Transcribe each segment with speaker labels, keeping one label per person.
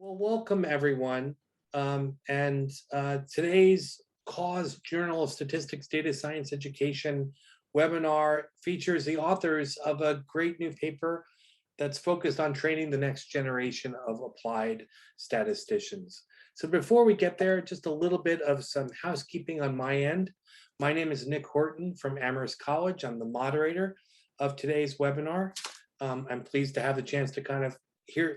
Speaker 1: Well, welcome everyone. Today's Cause Journal of Statistics Data Science Education webinar features the authors of a great new paper that's focused on training the next generation of applied statisticians. So before we get there, just a little bit of some housekeeping on my end. My name is Nick Horton from Amherst College. I'm the moderator of today's webinar. I'm pleased to have the chance to kind of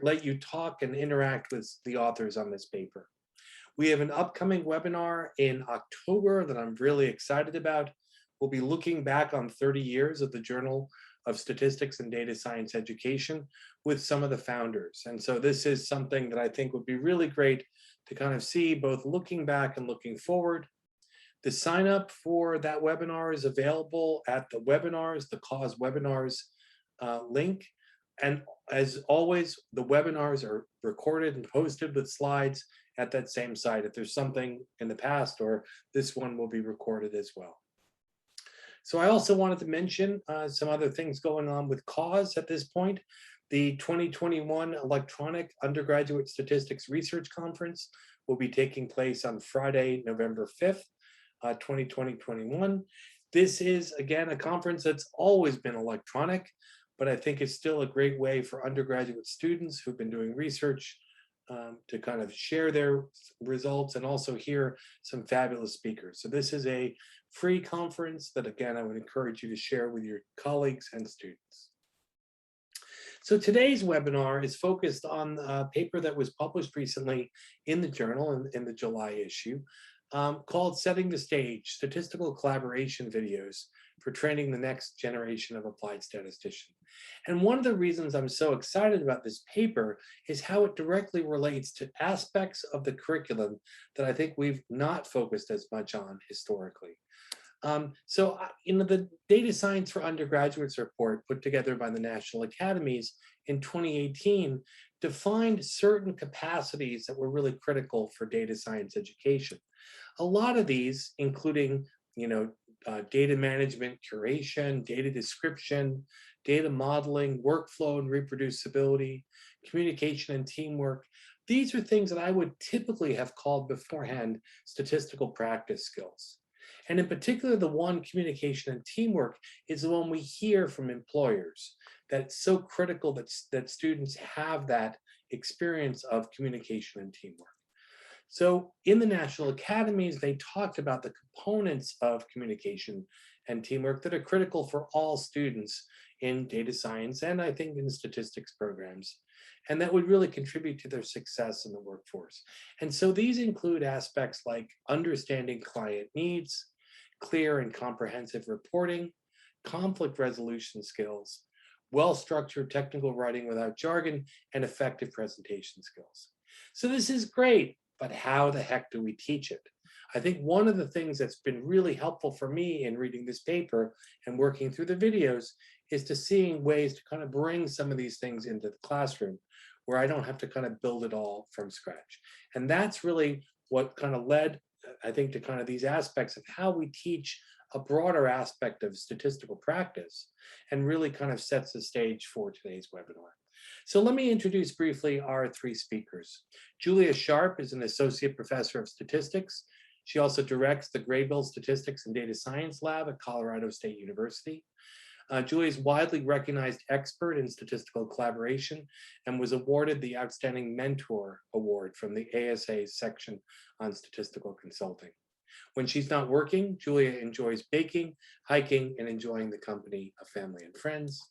Speaker 1: let you talk and interact with the authors on this paper. We have an upcoming webinar in October that I'm really excited about. We'll be looking back on 30 years of the Journal of Statistics and Data Science Education with some of the founders. And so this is something that I think would be really great to kind of see, both looking back and looking forward. The sign up for that webinar is available at the webinars, the Cause webinars link. And as always, the webinars are recorded and posted with slides at that same site. If there's something in the past, or this one will be recorded as well. So I also wanted to mention some other things going on with Cause at this point. The 2021 Electronic Undergraduate Statistics Research Conference will be taking place on Friday, November 5th, 2021. This is, again, a conference that's always been electronic, but I think it's still a great way for undergraduate students who've been doing research to kind of share their results and also hear some fabulous speakers. So this is a free conference that, again, I would encourage you to share with your colleagues and students. So today's webinar is focused on a paper that was published recently in the journal in the July issue called Setting the Stage, Statistical Collaboration Videos for Training the Next Generation of Applied Statistician. And one of the reasons I'm so excited about this paper is how it directly relates to aspects of the curriculum that I think we've not focused as much on historically. The Data Science for Undergraduates report put together by the National Academies in 2018 defined certain capacities that were really critical for data science education. A lot of these, including, data management, curation, data description, data modeling, workflow and reproducibility, communication and teamwork. These are things that I would typically have called beforehand statistical practice skills. And in particular, the one, communication and teamwork, is the one we hear from employers, that it's so critical that students have that experience of communication and teamwork. So in the National Academies, they talked about the components of communication and teamwork that are critical for all students in data science and I think in statistics programs, and that would really contribute to their success in the workforce. And so these include aspects like understanding client needs, clear and comprehensive reporting, conflict resolution skills, well-structured technical writing without jargon, and effective presentation skills. So this is great, but how the heck do we teach it? I think one of the things that's been really helpful for me in reading this paper and working through the videos is to seeing ways to kind of bring some of these things into the classroom where I don't have to kind of build it all from scratch. And that's really what kind of led, I think, to kind of these aspects of how we teach a broader aspect of statistical practice and really kind of sets the stage for today's webinar. So let me introduce briefly our three speakers. Julia Sharp is an associate professor of statistics. She also directs the Graybill Statistics and Data Science Lab at Colorado State University. Julia is a widely recognized expert in statistical collaboration and was awarded the Outstanding Mentor Award from the ASA's section on statistical consulting. When she's not working, Julia enjoys baking, hiking, and enjoying the company of family and friends.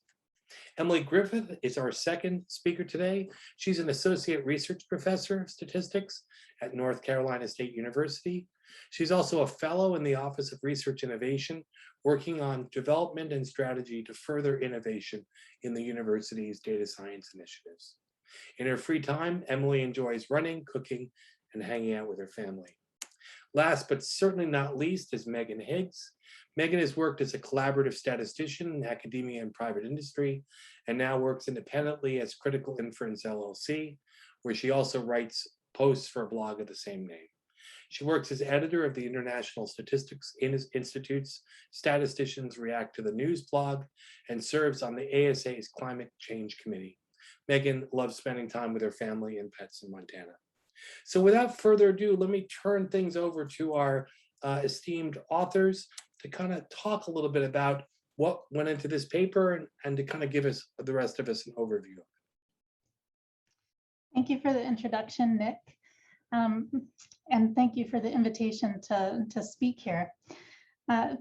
Speaker 1: Emily Griffith is our second speaker today. She's an associate research professor of statistics at North Carolina State University. She's also a fellow in the Office of Research Innovation, working on development and strategy to further innovation in the university's data science initiatives. In her free time, Emily enjoys running, cooking, and hanging out with her family. Last but certainly not least is Megan Higgs. Megan has worked as a collaborative statistician in academia and private industry, and now works independently as Critical Inference LLC, where she also writes posts for a blog of the same name. She works as editor of the International Statistics Institute's Statisticians React to the News blog and serves on the ASA's Climate Change Committee. Megan loves spending time with her family and pets in Montana. So without further ado, let me turn things over to our esteemed authors to kind of talk a little bit about what went into this paper and to kind of give us, the rest of us, an overview.
Speaker 2: Thank you for the introduction, Nick. And thank you for the invitation to speak here.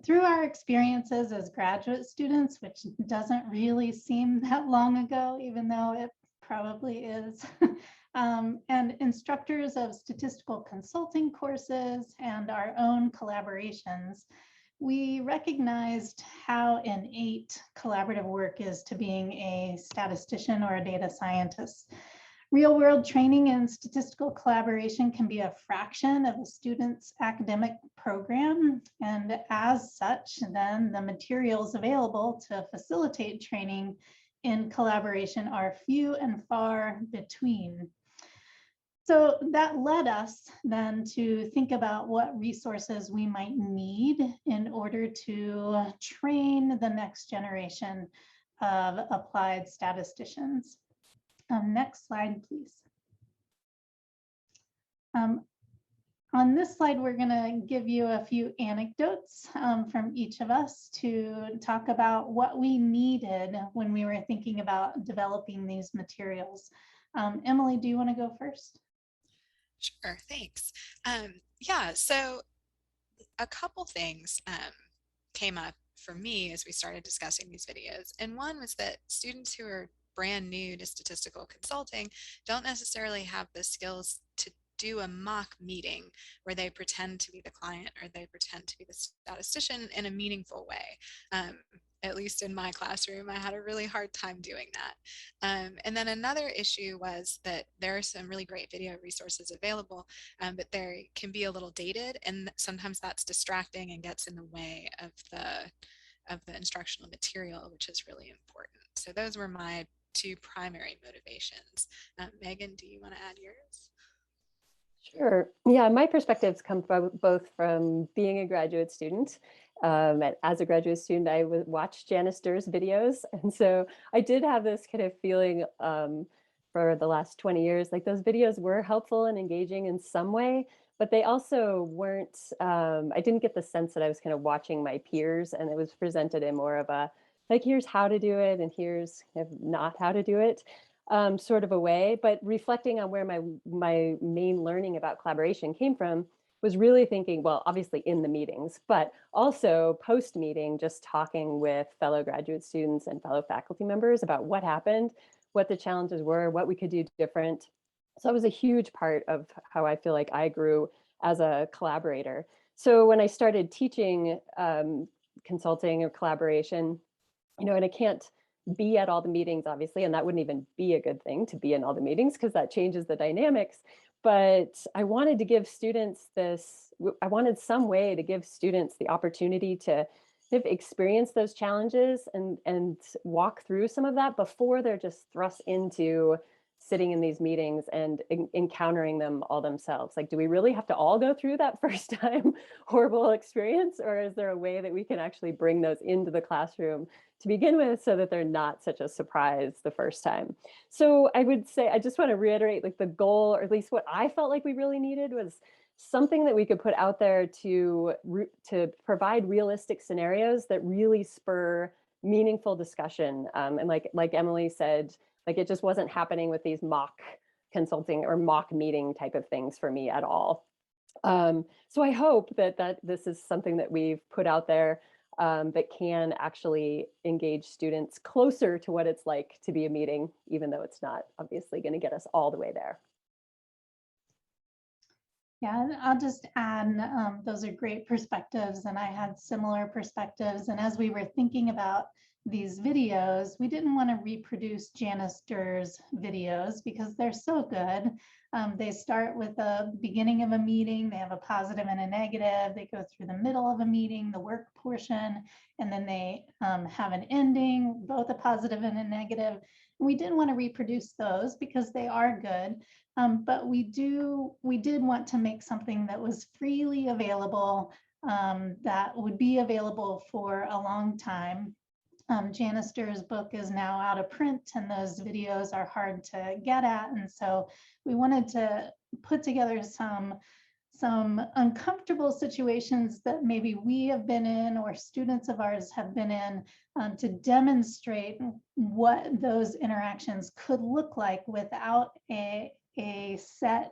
Speaker 2: Through our experiences as graduate students, which doesn't really seem that long ago, even though it probably is, and instructors of statistical consulting courses and our own collaborations, we recognized how innate collaborative work is to being a statistician or a data scientist. Real-world training in statistical collaboration can be a fraction of a student's academic program, and as such, then the materials available to facilitate training in collaboration are few and far between. So that led us then to think about what resources we might need in order to train the next generation of applied statisticians. Next slide, please. On this slide, we're going to give you a few anecdotes from each of us to talk about what we needed when we were thinking about developing these materials. Emily, do you want to go first?
Speaker 3: Sure, thanks. Yeah, so a couple things came up for me as we started discussing these videos. And one was that students who are brand new to statistical consulting don't necessarily have the skills to do a mock meeting where they pretend to be the client or they pretend to be the statistician in a meaningful way. At least in my classroom, I had a really hard time doing that. And then another issue was that there are some really great video resources available, but they can be a little dated, and sometimes that's distracting and gets in the way of the instructional material, which is really important. So those were my two primary motivations. Megan, do you want to add yours?
Speaker 4: Sure. Yeah, my perspectives come from both from being a graduate student. As a graduate student, I would watch Janice Durr's videos. And so I did have this kind of feeling for the last 20 years, like those videos were helpful and engaging in some way, but they also weren't, I didn't get the sense that I was kind of watching my peers, and it was presented in more of a, like, here's how to do it and here's kind of not how to do it. Sort of a way, but reflecting on where my main learning about collaboration came from was really thinking, well, obviously in the meetings, but also post-meeting, just talking with fellow graduate students and fellow faculty members about what happened, what the challenges were, what we could do different. So that was a huge part of how I feel like I grew as a collaborator. So when I started teaching consulting or collaboration, you know, and I can't be at all the meetings, obviously, and that wouldn't even be a good thing to be in all the meetings because that changes the dynamics. But I wanted to give students this, I wanted some way to give students the opportunity to experience those challenges and walk through some of that before they're just thrust into sitting in these meetings and encountering them all themselves. Like, do we really have to all go through that first time horrible experience, or is there a way that we can actually bring those into the classroom to begin with so that they're not such a surprise the first time? So I would say, I just want to reiterate, like, the goal, or at least what I felt like we really needed, was something that we could put out there to provide realistic scenarios that really spur meaningful discussion. And like Emily said, like, it just wasn't happening with these mock consulting or mock meeting type of things for me at all. So I hope that this is something that we've put out there that can actually engage students closer to what it's like to be a meeting, even though it's not obviously going to get us all the way there.
Speaker 2: Yeah, I'll just add, those are great perspectives, and I had similar perspectives. And as we were thinking about these videos, we didn't want to reproduce Janice Durr's videos because they're so good. They start with the beginning of a meeting, they have a positive and a negative, they go through the middle of a meeting, the work portion, and then they have an ending, both a positive and a negative. And we didn't want to reproduce those because they are good, but we did want to make something that was freely available, that would be available for a long time. Janister's book is now out of print and those videos are hard to get at. And so we wanted to put together some uncomfortable situations that maybe we have been in or students of ours have been in, to demonstrate what those interactions could look like without a set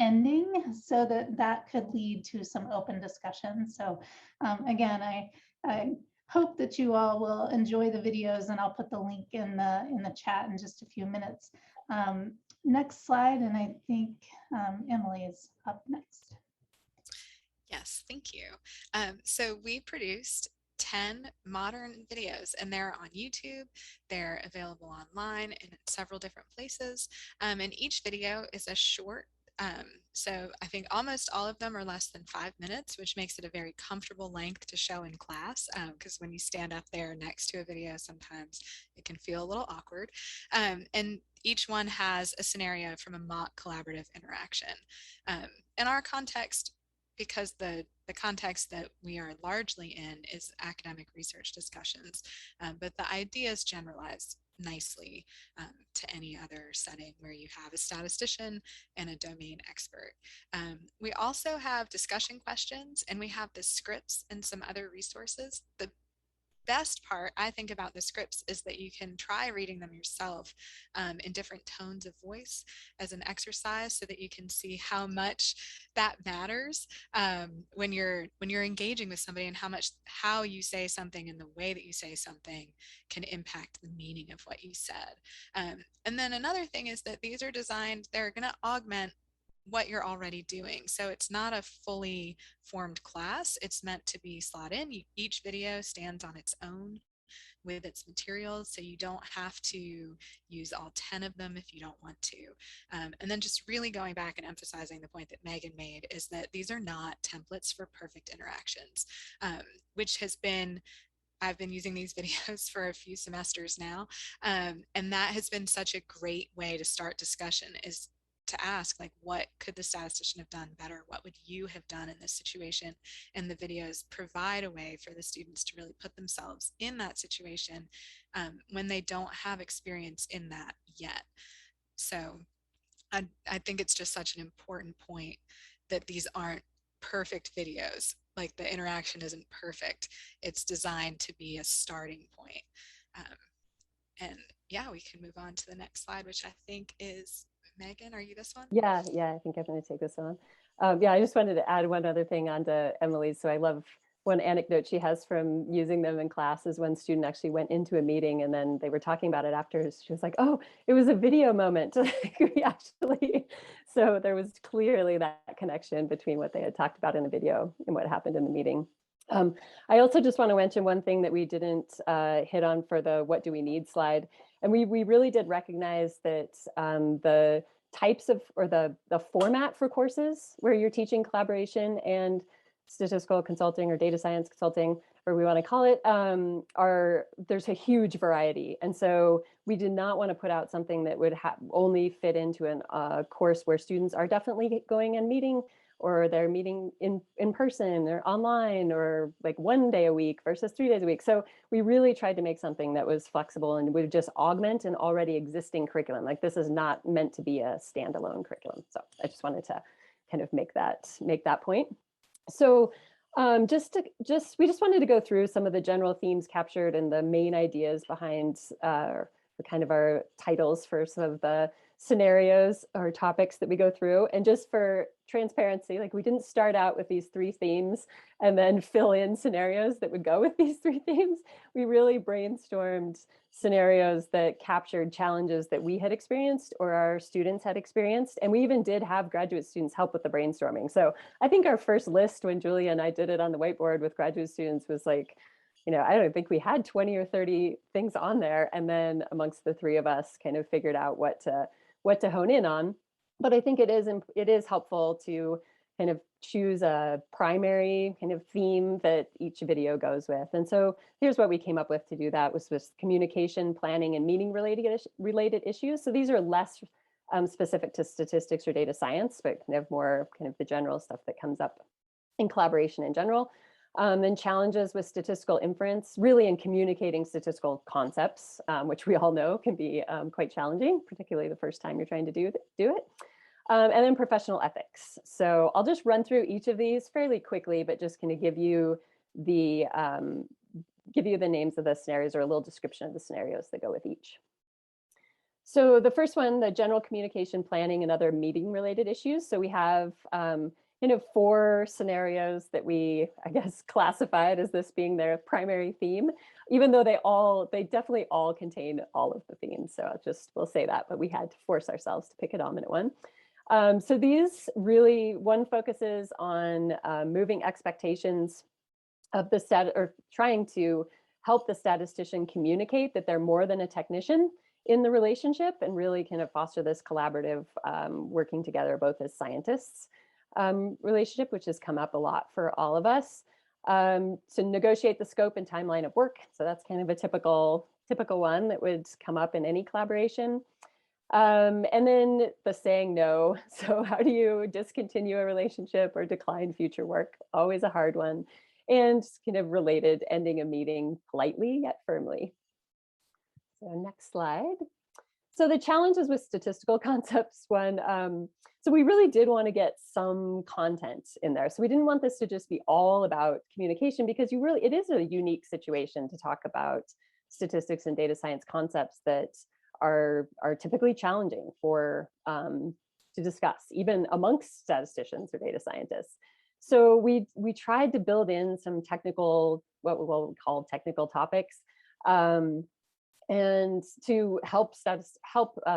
Speaker 2: ending, so that could lead to some open discussion. So again, I hope that you all will enjoy the videos, and I'll put the link in the chat in just a few minutes. Next slide, and I think Emily is up next.
Speaker 3: Yes, thank you. So we produced 10 modern videos, and they're on YouTube. They're available online in several different places. And each video is a short. So I think almost all of them are less than 5 minutes, which makes it a very comfortable length to show in class, because when you stand up there next to a video, sometimes it can feel a little awkward. And each one has a scenario from a mock collaborative interaction. In our context, because the context that we are largely in is academic research discussions, but the ideas generalize nicely to any other setting where you have a statistician and a domain expert. We also have discussion questions, and we have the scripts and some other resources. The best part, I think, about the scripts is that you can try reading them yourself in different tones of voice as an exercise, so that you can see how much that matters when you're engaging with somebody, and how you say something and the way that you say something can impact the meaning of what you said. And then another thing is that these are designed, they're going to augment what you're already doing. So it's not a fully formed class. It's meant to be slot in. Each video stands on its own with its materials, so you don't have to use all 10 of them if you don't want to. And then just really going back and emphasizing the point that Megan made, is that these are not templates for perfect interactions, which has been, I've been using these videos for a few semesters now, and that has been such a great way to start discussion, is to ask, like, what could the statistician have done better? What would you have done in this situation? And the videos provide a way for the students to really put themselves in that situation when they don't have experience in that yet. So I think it's just such an important point that these aren't perfect videos. Like, the interaction isn't perfect. It's designed to be a starting point. And yeah, we can move on to the next slide, which I think is Megan. Are you this one?
Speaker 4: Yeah, I think I'm going to take this on. Yeah, I just wanted to add one other thing onto Emily's. So I love one anecdote she has from using them in class is one student actually went into a meeting, and then they were talking about it after. She was like, oh, it was a video moment. We actually, so there was clearly that connection between what they had talked about in the video and what happened in the meeting. I also just want to mention one thing that we didn't hit on for the what do we need slide. And we really did recognize that the types of, or the format for courses where you're teaching collaboration and statistical consulting or data science consulting, or we want to call it, there's a huge variety. And so we did not want to put out something that would only fit into a course where students are definitely going and meeting, or they're meeting in person or online, or like 1 day a week versus 3 days a week. So we really tried to make something that was flexible and would just augment an already existing curriculum. Like, this is not meant to be a standalone curriculum. So I just wanted to kind of make that point. So we just wanted to go through some of the general themes captured and the main ideas behind kind of our titles for some of the scenarios or topics that we go through. And just for transparency, like, we didn't start out with these 3 themes and then fill in scenarios that would go with these 3 themes. We really brainstormed scenarios that captured challenges that we had experienced or our students had experienced. And we even did have graduate students help with the brainstorming. So I think our first list, when Julia and I did it on the whiteboard with graduate students, was like, I don't think we had 20 or 30 things on there. And then amongst the 3 of us kind of figured out what to hone in on. But I think it is helpful to kind of choose a primary kind of theme that each video goes with. And so here's what we came up with to do that, was communication, planning, and meaning related issues. So these are less specific to statistics or data science, but kind of more kind of the general stuff that comes up in collaboration in general. Then challenges with statistical inference, really in communicating statistical concepts, which we all know can be quite challenging, particularly the first time you're trying to do it. And then professional ethics. So I'll just run through each of these fairly quickly, but just kind of give you the names of the scenarios or a little description of the scenarios that go with each. So the first one, the general communication planning and other meeting related issues. So we have 4 scenarios that we, I guess, classified as this being their primary theme, even though they definitely all contain all of the themes. So we'll say that, but we had to force ourselves to pick a dominant one. So these really, one focuses on moving expectations of or trying to help the statistician communicate that they're more than a technician in the relationship and really kind of foster this collaborative working together both as scientists relationship, which has come up a lot for all of us. To negotiate the scope and timeline of work. So that's kind of a typical one that would come up in any collaboration. And then the saying no. So how do you discontinue a relationship or decline future work? Always a hard one. And kind of related, ending a meeting politely yet firmly. So next slide. So the challenges with statistical concepts one. So we really did want to get some content in there. So we didn't want this to just be all about communication because it is a unique situation to talk about statistics and data science concepts that are typically challenging to discuss, even amongst statisticians or data scientists. So we tried to build in some technical, what we'll call technical topics, and to help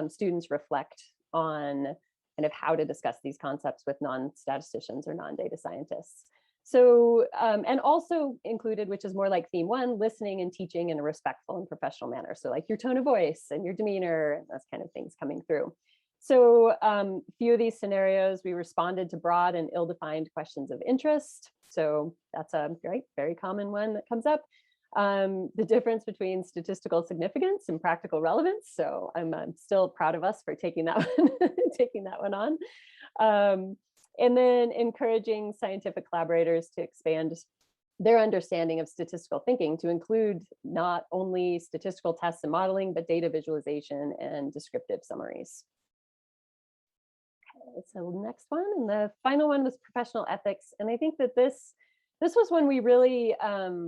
Speaker 4: students reflect on kind of how to discuss these concepts with non-statisticians or non-data scientists. So, and also included, which is more like theme 1, listening and teaching in a respectful and professional manner. So like your tone of voice and your demeanor, and those kind of things coming through. So a few of these scenarios, we responded to broad and ill-defined questions of interest. So that's a very common one that comes up. The difference between statistical significance and practical relevance. So I'm still proud of us for taking that one on. And then encouraging scientific collaborators to expand their understanding of statistical thinking to include not only statistical tests and modeling, but data visualization and descriptive summaries. Okay, so next one, and the final one was professional ethics. And I think that this was when we really,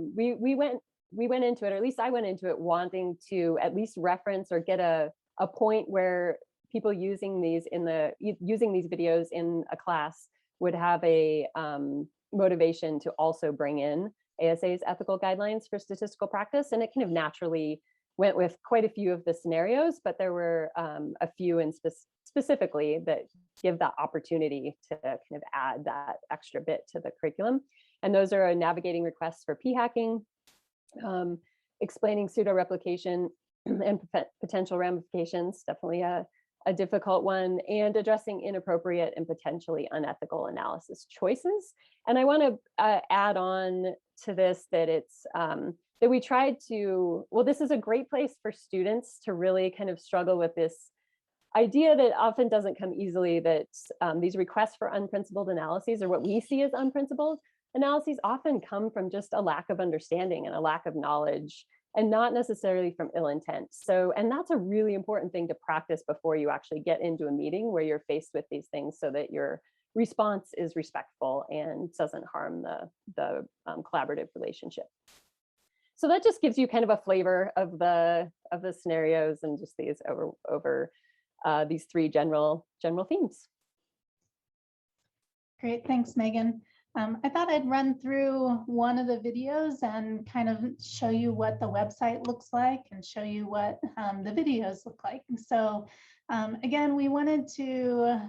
Speaker 4: we went into it, or at least I went into it wanting to at least reference or get a point where people using these videos in a class would have a motivation to also bring in ASA's ethical guidelines for statistical practice. And it kind of naturally went with quite a few of the scenarios, but there were a few specifically that give that opportunity to kind of add that extra bit to the curriculum. And those are navigating requests for p-hacking, explaining pseudo-replication and potential ramifications, definitely a difficult one, and addressing inappropriate and potentially unethical analysis choices. And I want to add on to this that it's that we tried to, well, this is a great place for students to really kind of struggle with this idea that often doesn't come easily, that these requests for unprincipled analyses, or what we see as unprincipled analyses, often come from just a lack of understanding and a lack of knowledge, and not necessarily from ill intent. So, and that's a really important thing to practice before you actually get into a meeting where you're faced with these things, so that your response is respectful and doesn't harm the collaborative relationship. So that just gives you kind of a flavor of the scenarios and just these over these 3 general themes.
Speaker 2: Great, thanks, Megan. I thought I'd run through one of the videos and kind of show you what the website looks like and show you what the videos look like. So again, we wanted to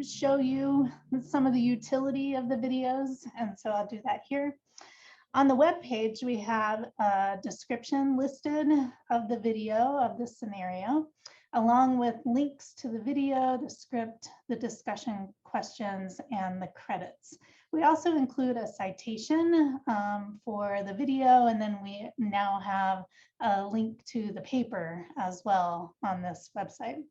Speaker 2: show you some of the utility of the videos, and so I'll do that here. On the web page, we have a description listed of the video of the scenario, along with links to the video, the script, the discussion questions, and the credits. We also include a citation for the video, and then we now have a link to the paper as well on this website.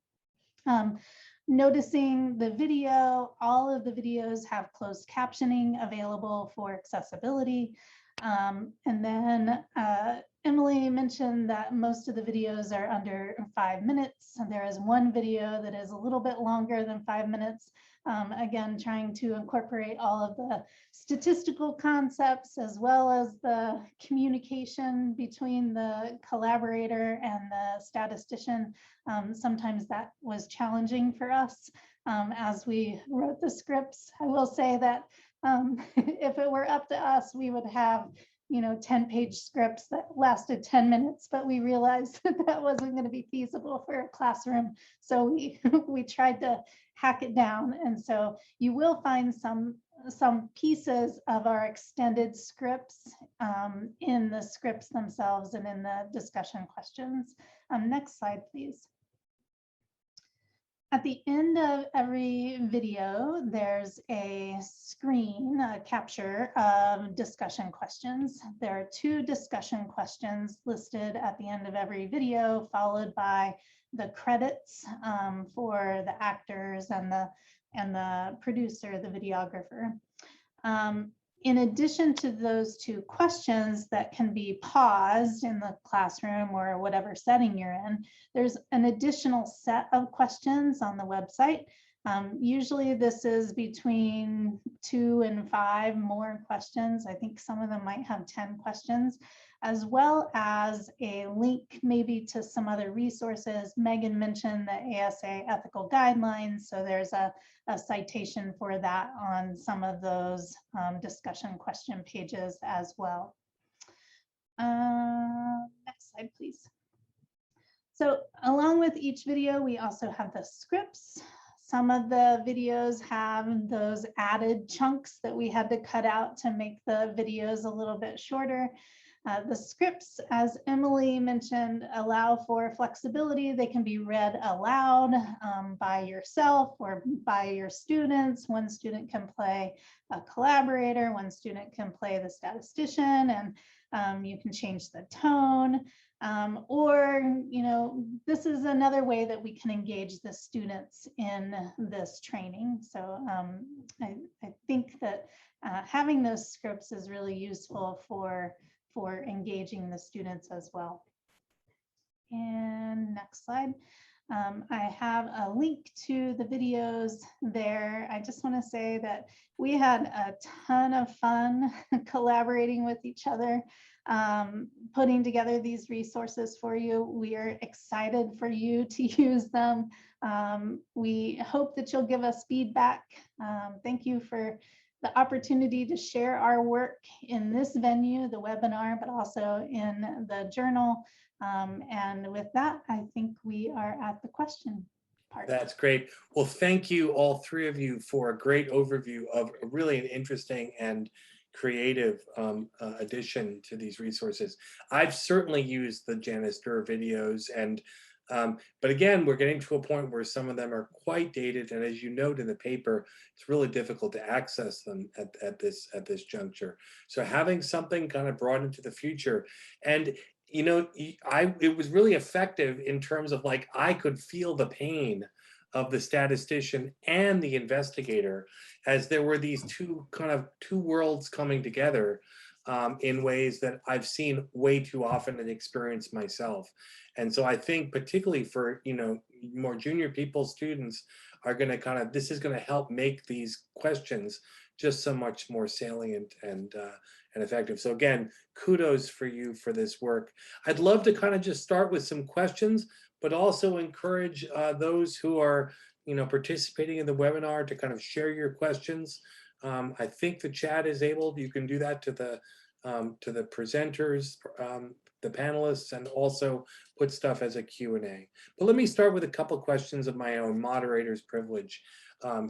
Speaker 2: Noticing the video, all of the videos have closed captioning available for accessibility. And then Emily mentioned that most of the videos are under 5 minutes. And there is one video that is a little bit longer than 5 minutes. Again, trying to incorporate all of the statistical concepts as well as the communication between the collaborator and the statistician. Sometimes that was challenging for us as we wrote the scripts. I will say that if it were up to us, we would have 10-page scripts that lasted 10 minutes, but we realized that that wasn't going to be feasible for a classroom. So we tried to hack it down. And so you will find some pieces of our extended scripts in the scripts themselves and in the discussion questions. Next slide, please. At the end of every video, there's a screen, a capture of discussion questions. There are 2 discussion questions listed at the end of every video, followed by the credits for the actors and the producer, the videographer. In addition to those 2 questions that can be paused in the classroom or whatever setting you're in, there's an additional set of questions on the website. Usually this is between 2 and 5 more questions. I think some of them might have 10 questions, as well as a link maybe to some other resources. Megan mentioned the ASA ethical guidelines, so there's a citation for that on some of those discussion question pages as well. Next slide, please. So along with each video, we also have the scripts. Some of the videos have those added chunks that we had to cut out to make the videos a little bit shorter. The scripts, as Emily mentioned, allow for flexibility. They can be read aloud by yourself or by your students. One student can play a collaborator, one student can play the statistician, and you can change the tone. This is another way that we can engage the students in this training. So I think that having those scripts is really useful for engaging the students as well. And next slide. I have a link to the videos there. I just want to say that we had a ton of fun collaborating with each other, putting together these resources for you. We are excited for you to use them. We hope that you'll give us feedback. Thank you for the opportunity to share our work in this venue, the webinar, but also in the journal. And with that, I think we are at the question part.
Speaker 1: That's great. Well, thank you, all 3 of you, for a great overview of really an interesting and creative addition to these resources. I've certainly used the Janice Durr videos, and but again, we're getting to a point where some of them are quite dated, and as you note in the paper, it's really difficult to access them at this juncture. So having something kind of brought into the future, and it was really effective in terms of, like, I could feel the pain of the statistician and the investigator, as there were these two worlds coming together in ways that I've seen way too often and experienced myself. And so I think particularly for, more junior people, students are going to this is going to help make these questions just so much more salient and effective. So again, kudos for you for this work. I'd love to just start with some questions, but also encourage those who are, participating in the webinar to share your questions. I think the chat is able, you can do that to the presenters, the panelists, and also put stuff as a Q&A. But let me start with a couple questions of my own, moderator's privilege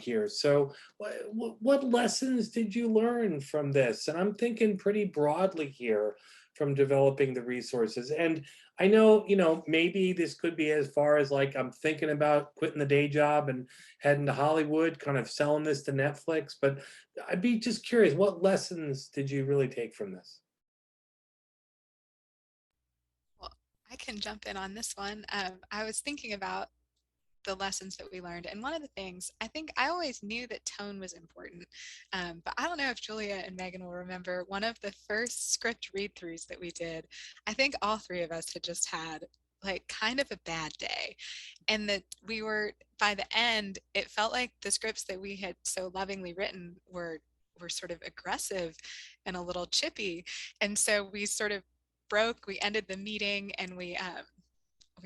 Speaker 1: here. So what lessons did you learn from this? And I'm thinking pretty broadly here from developing the resources. And I know, maybe this could be as far as, like, I'm thinking about quitting the day job and heading to Hollywood, selling this to Netflix, but I'd be just curious, what lessons did you really take from this?
Speaker 3: Well, I can jump in on this one. I was thinking about the lessons that we learned. And one of the things, I think I always knew that tone was important, but I don't know if Julia and Megan will remember one of the first script read-throughs that we did. I think all three of us had just had like kind of a bad day, and that we were, by the end, it felt like the scripts that we had so lovingly written were sort of aggressive and a little chippy. And so we sort of we ended the meeting, and we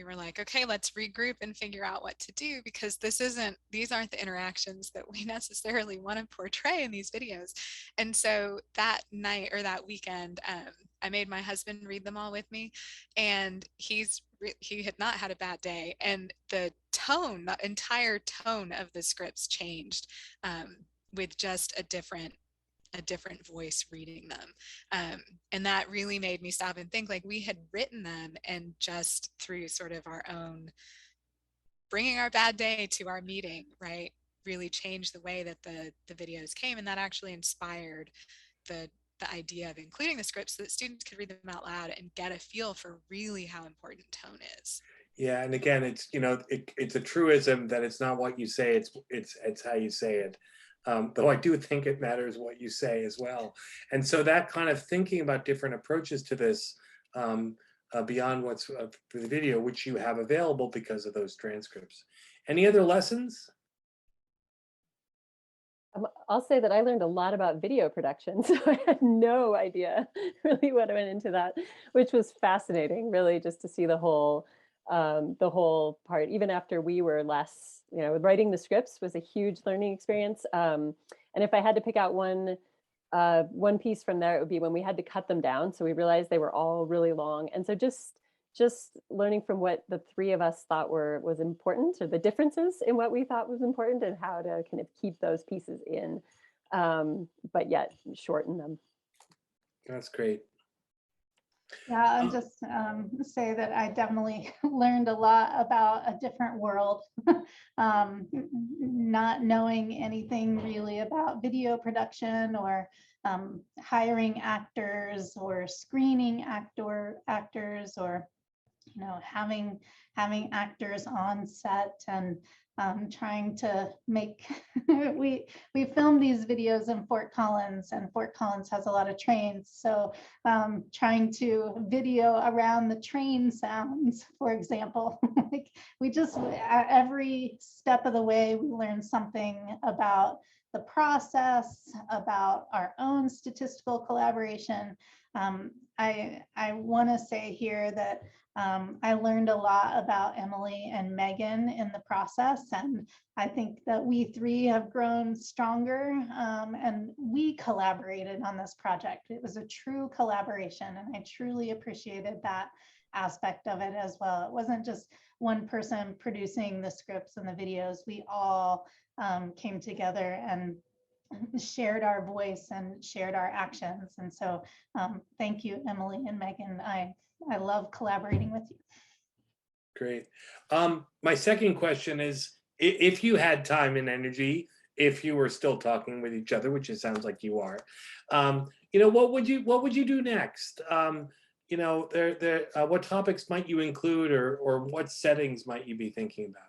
Speaker 3: were like, okay, let's regroup and figure out what to do, because these aren't the interactions that we necessarily want to portray in these videos. And so that night or that weekend, I made my husband read them all with me, and he had not had a bad day, and the entire tone of the scripts changed, with just a different voice reading them. And that really made me stop and think, like, we had written them, and just through sort of our own bringing our bad day to our meeting, right, really changed the way that the videos came. And that actually inspired the idea of including the scripts so that students could read them out loud and get a feel for really how important tone is.
Speaker 1: Yeah, and again, it's, you know, it's a truism that it's not what you say, it's how you say it. Though I do think it matters what you say as well. And so that kind of thinking about different approaches to this, beyond what's for the video, which you have available because of those transcripts. Any other lessons?
Speaker 4: I'll say that I learned a lot about video production, so I had no idea really what went into that, which was fascinating, really, just to see the whole part. Even after we were less, you know, writing the scripts was a huge learning experience. And if I had to pick out one piece from there, it would be when we had to cut them down. So we realized they were all really long, and so just learning from what the three of us thought was important, or the differences in what we thought was important, and how to kind of keep those pieces in, but yet shorten them.
Speaker 1: That's great.
Speaker 2: Yeah, I'll just say that I definitely learned a lot about a different world, not knowing anything really about video production, or hiring actors, or screening actors, or, you know, having actors on set, and trying to make we filmed these videos in Fort Collins, and Fort Collins has a lot of trains, so trying to video around the train sounds, for example. Like, we just, every step of the way, we learned something about the process, about our own statistical collaboration. I want to say here that I learned a lot about Emily and Megan in the process, and I think that we three have grown stronger, and we collaborated on this project. It was a true collaboration, and I truly appreciated that aspect of it as well. It wasn't just one person producing the scripts and the videos. We all came together and shared our voice and shared our actions. And so thank you, Emily and Megan. I love collaborating with you.
Speaker 1: Great. My second question is, if you had time and energy, if you were still talking with each other, which it sounds like you are, you know, what would you do next? You know, what topics might you include, or what settings might you be thinking about?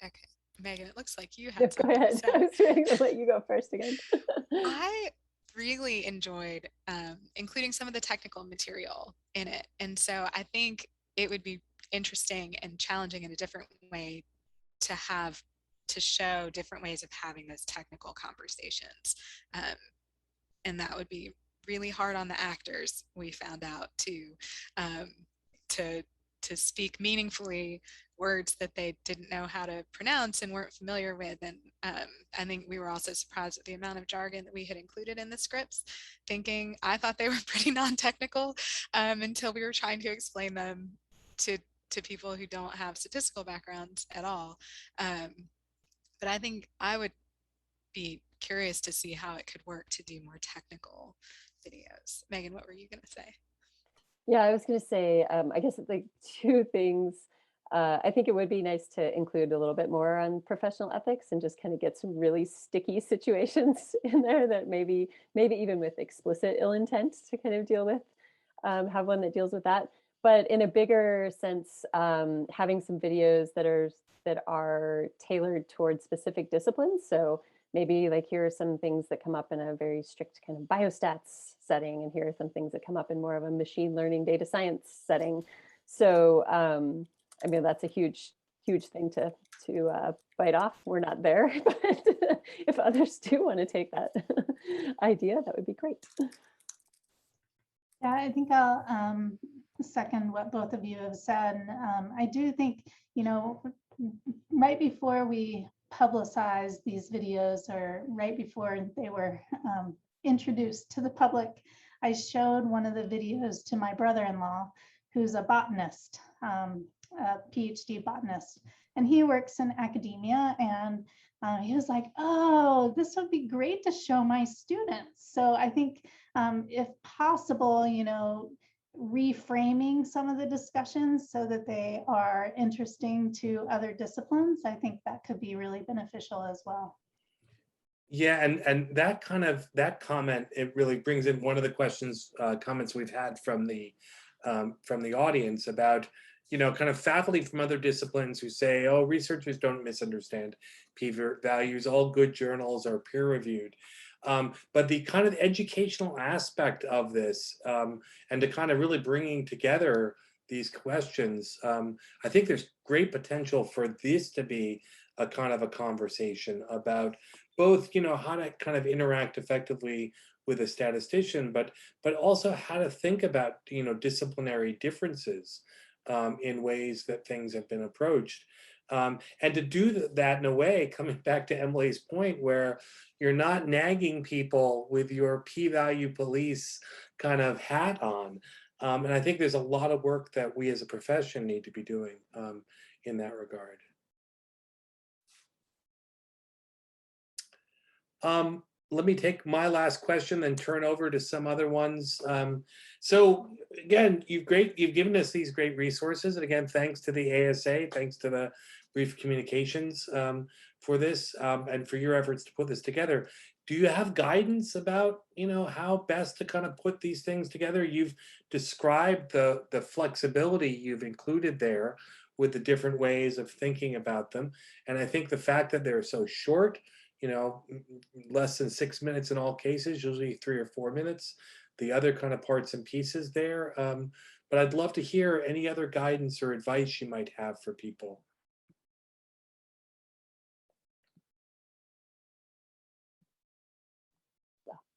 Speaker 3: Okay, Megan, it looks like you
Speaker 4: Yeah,
Speaker 3: had
Speaker 4: go
Speaker 3: something to
Speaker 4: ahead. I
Speaker 3: say.
Speaker 4: was ready to let you go first again.
Speaker 3: I really enjoyed including some of the technical material in it. And so I think it would be interesting and challenging in a different way to show different ways of having those technical conversations. And that would be really hard on the actors, we found out, to speak meaningfully words that they didn't know how to pronounce and weren't familiar with. And I think we were also surprised at the amount of jargon that we had included in the scripts, thinking I thought they were pretty non-technical until we were trying to explain them to people who don't have statistical backgrounds at all. But I think I would be curious to see how it could work to do more technical videos. Megan, what were you going to say?
Speaker 4: Yeah, I was going to say, I guess it's like two things. I think it would be nice to include a little bit more on professional ethics and just kind of get some really sticky situations in there that maybe even with explicit ill intent to kind of deal with, have one that deals with that. But in a bigger sense, having some videos that are tailored towards specific disciplines. So maybe like here are some things that come up in a very strict kind of biostats setting, and here are some things that come up in more of a machine learning data science setting. So I mean, that's a huge thing to bite off. We're not there, but if others do want to take that idea, that would be great.
Speaker 2: Yeah, I think I'll second what both of you have said. I do think, you know, right before we publicize these videos, or right before they were introduced to the public, I showed one of the videos to my brother-in-law, who's a botanist, a PhD botanist, and he works in academia. And he was like, oh, this would be great to show my students. So I think if possible, you know, reframing some of the discussions so that they are interesting to other disciplines, I think that could be really beneficial as well.
Speaker 1: Yeah, and that comment, it really brings in one of the comments we've had from the audience about, you know, kind of faculty from other disciplines who say, oh, researchers don't misunderstand p-values, all good journals are peer reviewed. But the kind of educational aspect of this, and to kind of really bringing together these questions, I think there's great potential for this to be a kind of a conversation about both, you know, how to kind of interact effectively with a statistician, but also how to think about, you know, disciplinary differences in ways that things have been approached. And to do that in a way, coming back to Emily's point, where you're not nagging people with your p-value police kind of hat on. And I think there's a lot of work that we as a profession need to be doing in that regard. Let me take my last question, then turn over to some other ones. So again, you've given us these great resources. And again, thanks to the ASA, thanks to the Brief Communications for this and for your efforts to put this together. Do you have guidance about, you know, how best to kind of put these things together? You've described the flexibility you've included there with the different ways of thinking about them. And I think the fact that they're so short, you know, less than 6 minutes in all cases, usually 3 or 4 minutes, the other kind of parts and pieces there. But I'd love to hear any other guidance or advice you might have for people.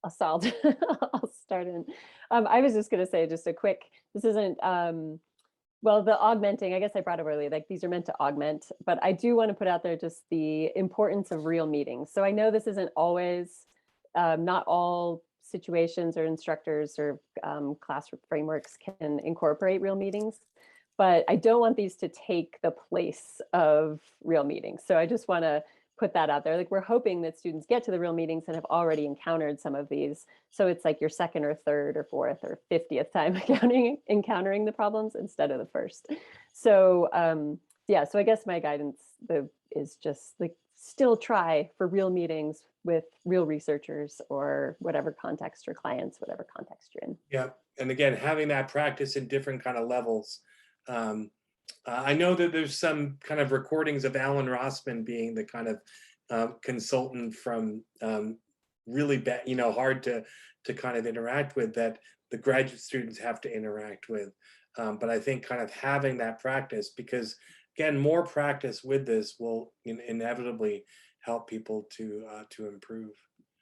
Speaker 4: I'll start in. I was just going to say just a quick, this isn't, well, the augmenting, I guess I brought up earlier, like these are meant to augment, but I do want to put out there just the importance of real meetings. So I know this isn't always, not all situations or instructors or class frameworks can incorporate real meetings, but I don't want these to take the place of real meetings. So I just want to put that out there. Like, we're hoping that students get to the real meetings and have already encountered some of these. So it's like your second or third or fourth or 50th time encountering the problems instead of the first. So yeah, so I guess my guidance is just like, still try for real meetings with real researchers or whatever context, or clients, whatever context you're in.
Speaker 1: Yeah, and again, having that practice in different kind of levels. I know that there's some kind of recordings of Alan Rossman being the kind of consultant from really bad, you know, hard to kind of interact with, that the graduate students have to interact with. But I think kind of having that practice, because again, more practice with this will inevitably help people to improve.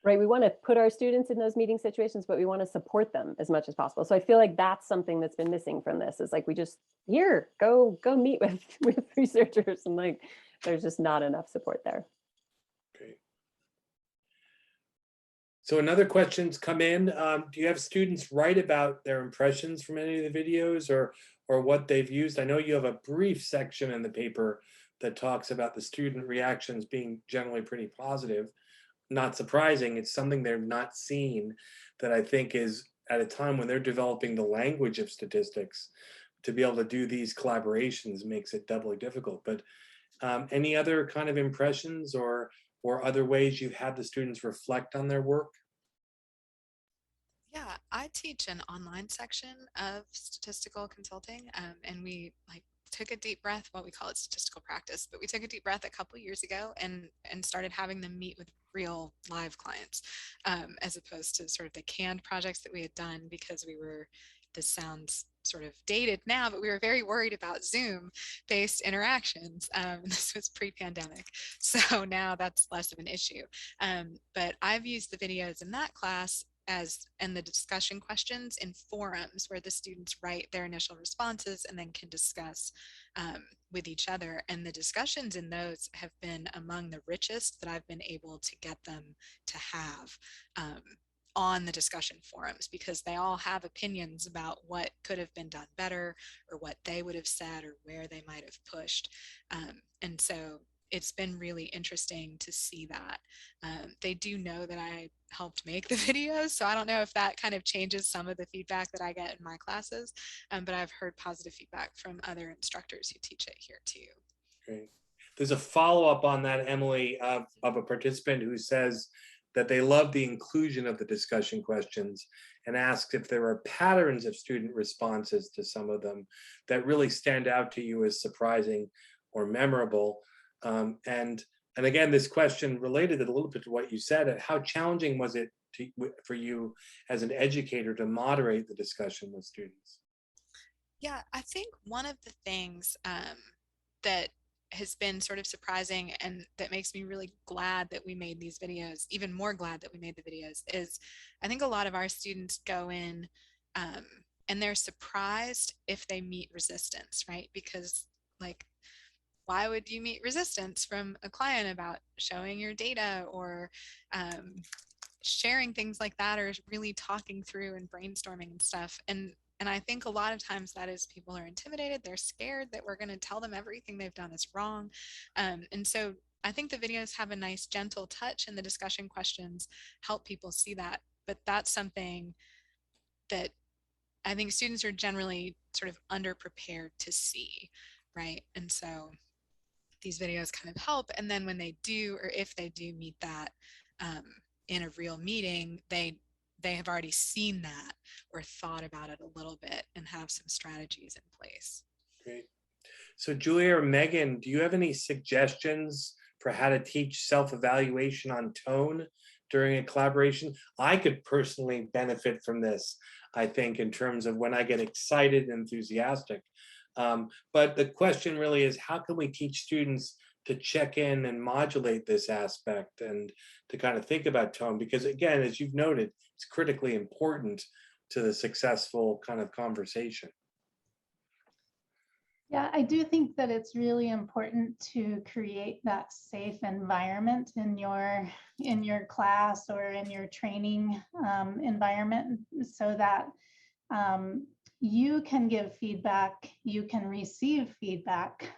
Speaker 4: Right, we want to put our students in those meeting situations, but we want to support them as much as possible. So I feel like that's something that's been missing from this, is like, we just, here, go meet with researchers, and like, there's just not enough support there.
Speaker 1: Great. So another question's come in. Do you have students write about their impressions from any of the videos or what they've used? I know you have a brief section in the paper that talks about the student reactions being generally pretty positive. Not surprising, it's something they're not seen, that I think is at a time when they're developing the language of statistics, to be able to do these collaborations makes it doubly difficult. But any other kind of impressions or other ways you've had the students reflect on their work?
Speaker 3: Yeah, I teach an online section of statistical consulting, and we took a deep breath. Well, we call it statistical practice, but we took a deep breath a couple years ago and started having them meet with real live clients, as opposed to sort of the canned projects that we had done because we were. This sounds sort of dated now, but we were very worried about Zoom-based interactions. This was pre-pandemic, so now that's less of an issue. But I've used the videos in that class and the discussion questions in forums where the students write their initial responses and then can discuss with each other. And the discussions in those have been among the richest that I've been able to get them to have on the discussion forums, because they all have opinions about what could have been done better or what they would have said or where they might have pushed. And so it's been really interesting to see that. They do know that I helped make the videos, so I don't know if that kind of changes some of the feedback that I get in my classes, but I've heard positive feedback from other instructors who teach it here too.
Speaker 1: Great. There's a follow-up on that, Emily, of a participant who says that they love the inclusion of the discussion questions and asks if there are patterns of student responses to some of them that really stand out to you as surprising or memorable. And again, this question related a little bit to what you said. How challenging was it for you as an educator to moderate the discussion with students?
Speaker 3: Yeah, I think one of the things that has been sort of surprising and that makes me really glad that we made these videos, even more glad that we made the videos, is I think a lot of our students go in and they're surprised if they meet resistance, right? Because why would you meet resistance from a client about showing your data or sharing things like that, or really talking through and brainstorming and stuff? And I think a lot of times that is people are intimidated. They're scared that we're going to tell them everything they've done is wrong. And so I think the videos have a nice gentle touch, and the discussion questions help people see that. But that's something that I think students are generally sort of underprepared to see, right? And so these videos kind of help. And then when they do, or if they do meet that in a real meeting, they have already seen that or thought about it a little bit and have some strategies in place.
Speaker 1: Great. So Julia or Megan, do you have any suggestions for how to teach self-evaluation on tone during a collaboration? I could personally benefit from this, I think, in terms of when I get excited and enthusiastic. But the question really is, how can we teach students to check in and modulate this aspect and to kind of think about tone? Because again, as you've noted, it's critically important to the successful kind of conversation.
Speaker 2: Yeah, I do think that it's really important to create that safe environment in your class or in your training environment, so that you can give feedback, you can receive feedback.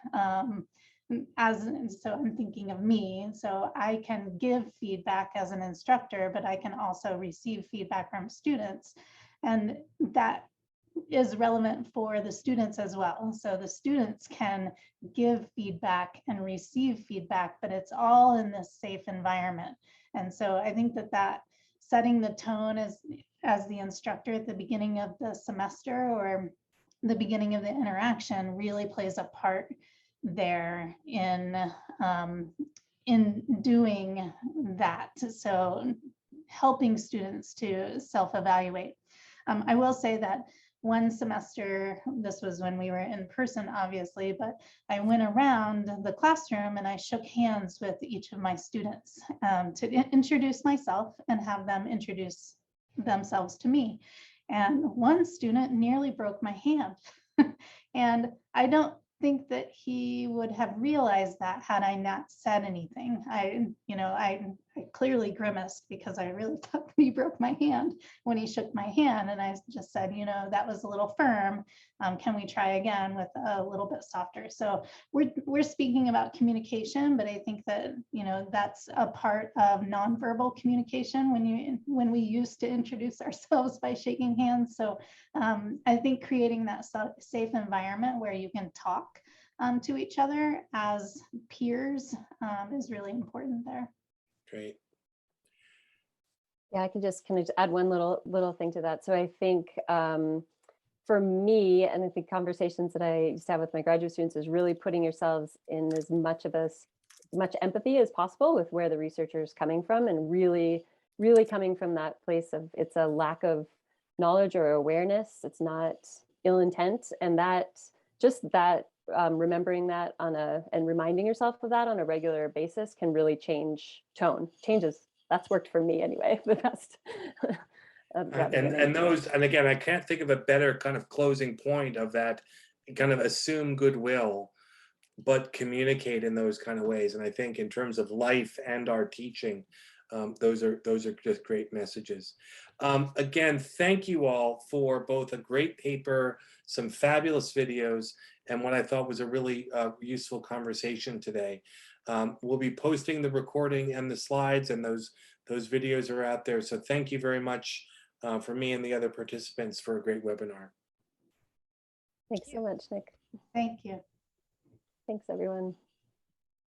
Speaker 2: So I'm thinking of me, so I can give feedback as an instructor, but I can also receive feedback from students, and that is relevant for the students as well. So the students can give feedback and receive feedback, but it's all in this safe environment. And so I think that setting the tone as the instructor at the beginning of the semester or the beginning of the interaction really plays a part there in doing that. So helping students to self-evaluate. I will say that one semester, this was when we were in person, obviously, but I went around the classroom and I shook hands with each of my students to introduce myself and have them introduce themselves to me. And one student nearly broke my hand. And I don't think that he would have realized that had I not said anything. I I clearly grimaced because I really thought he broke my hand when he shook my hand. And I just said, you know, that was a little firm. Can we try again with a little bit softer? So we're speaking about communication, but I think that, you know, that's a part of nonverbal communication when we used to introduce ourselves by shaking hands. So I think creating that safe environment where you can talk to each other as peers is really important there.
Speaker 1: Great.
Speaker 4: Yeah, I can just kind of add one little thing to that. So I think for me, and I think conversations that I used to have with my graduate students is really putting yourselves in as much empathy as possible with where the researcher is coming from, and really coming from that place of it's a lack of knowledge or awareness. It's not ill intent, and remembering that and reminding yourself of that on a regular basis can really change tone. That's worked for me anyway, the best.
Speaker 1: And again, I can't think of a better kind of closing point of that, kind of assume goodwill, but communicate in those kind of ways. And I think in terms of life and our teaching, those are just great messages. Again, thank you all for both a great paper, some fabulous videos, and what I thought was a really useful conversation today. We'll be posting the recording and the slides, and those videos are out there. So thank you very much for me and the other participants for a great webinar.
Speaker 4: Thanks so much, Nick.
Speaker 2: Thank you.
Speaker 4: Thanks, everyone.